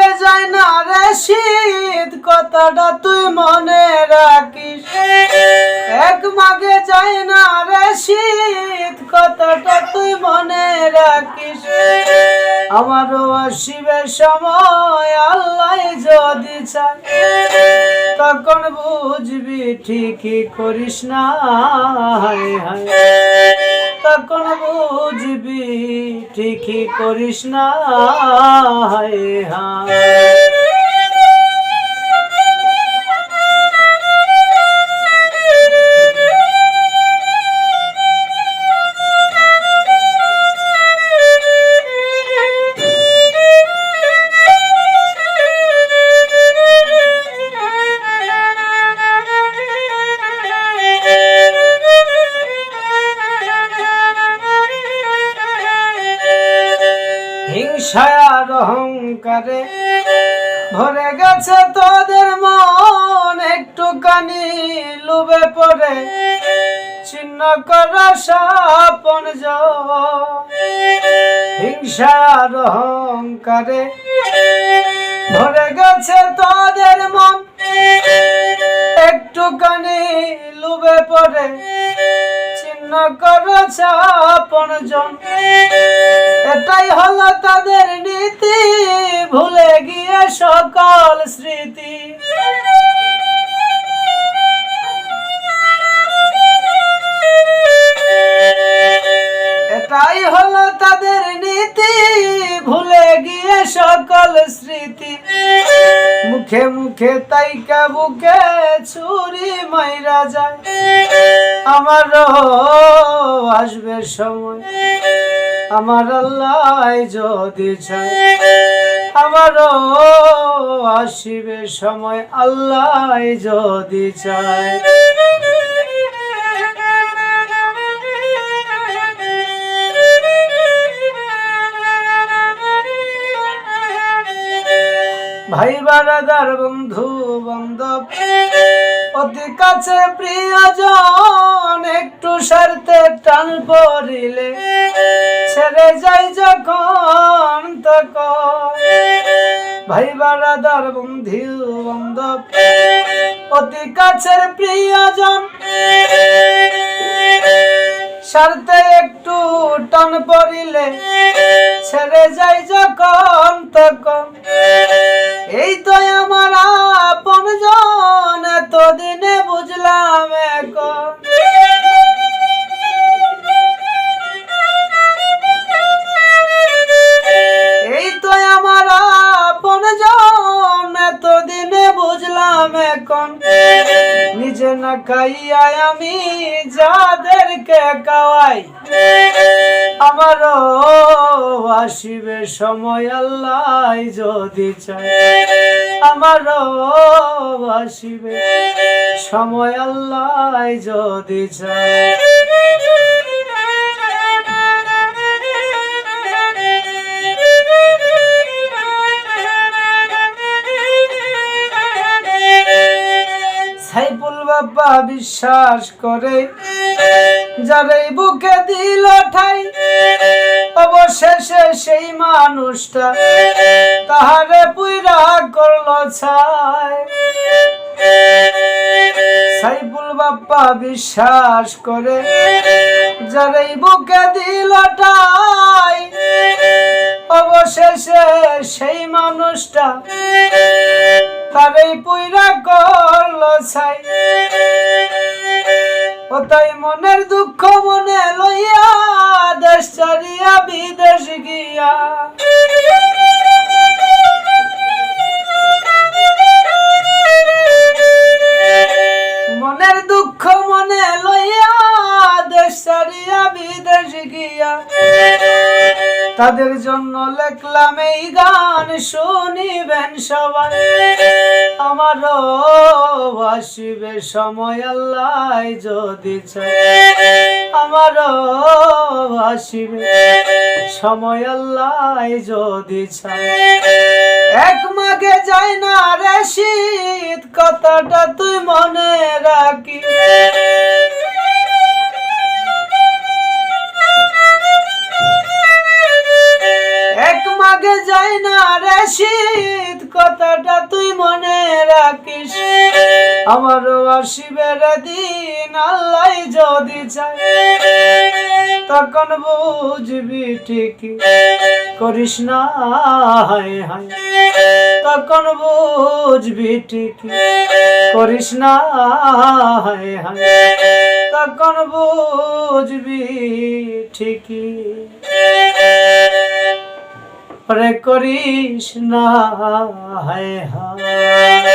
মাগে যায় না রে শীত, কথাটা তুই মনে রাখিস। এক মাগে যায় না রে শীত, কথাটা তুই মনে রাখিস। আমারও আসিবে সময় আল্লাহ যদি চায়, তখন বুঝবি ঠিকই করিস না। হায় হায়, তখন বুঝবি ঠিকই করিস না। হায় হায়। হিংসায় আর অহংকারে ভরে গেছে তোদের মন, একটুখানি লোভে পড়ে ছিন্ন করা স্বপন। হিংসা আর অহংকারে ভরে গেছে তোদের মন, একটুখানি লোভে পড়ে ছিন্ন করা স্বপন। এটাই হলো তাদের নীতি, ভুলে গিয়ে সকল স্মৃতি। এটাই হলো তাদের নীতি, ভুলে গিয়ে সকল স্মৃতি। মুখে মুখে তাইকা বুকে ছুরি মাইরা যায়। আমারও আসবে সময়, আমার আল্লাহ যদি চায়। আমারও আসিবে সময়, আল্লাহ যদি চায়। ভাই বারাদার বন্ধু বান্ধব অতি কাছে প্রিয়জন, একটু স্বার্থে টান পড়িলে ছেড়ে যাই যখন তখন। ভাই বারাদার বন্ধু বান্ধব অতি কাছের প্রিয়জন, স্বার্থে একটু টান পড়িলে ছেড়ে যাই যখন তখন। এই তো আমার আপনজন, এতদিনে বুঝলাম এখন। এই তো আমার আপনজন, এতদিনে বুঝলাম এখন। নিজে না খাইয়া আমি যাদেরকে খাওয়াই, আমারও আসিবে সময় আল্লাহ যদি চায়। আমারও আসিবে সময় আল্লাহ যদি চায়। সাইফুল বাবা বিশ্বাস করে যারে বুকে দিল ঠাই, অবশেষে সেই মানুষটা তাহারে পুইরা করলো ছাই। সাইফুল বাবা বিশ্বাস করে যারে বুকে দিল ঠাই, অবশেষে সেই মানুষটা তারে পুইরা করলো ছাই। ও তাই মনের দুঃখ মনে লইয়া দেশ ছাড়িয়া বিদেশ গিয়া, মনের দুঃখ মনে লইয়া দেশ ছাড়িয়া বিদেশ গিয়া। তাদের জন্য লেখলাম এই গান, শুনিবেন সবাই। আমারও আসিবে সময় আল্লাহ যদি চায়। আমারও আসিবে সময় আল্লাহ যদি চায়। এক মাগে যায় না রে শীত, কথাটা তুই মনে রাখি। এক মাগে যায় না রে শীত, কথাটা তুই মনে রাখিস, আমারও আসিবের দিন আল্লাহ যদি চায়, তখন বুঝবি ঠিকই করিস না হায় হায়, তখন বুঝবি ঠিকই করিস না হায় হায়, তখন বুঝবি ঠিকই রে করিস না হায় হায়।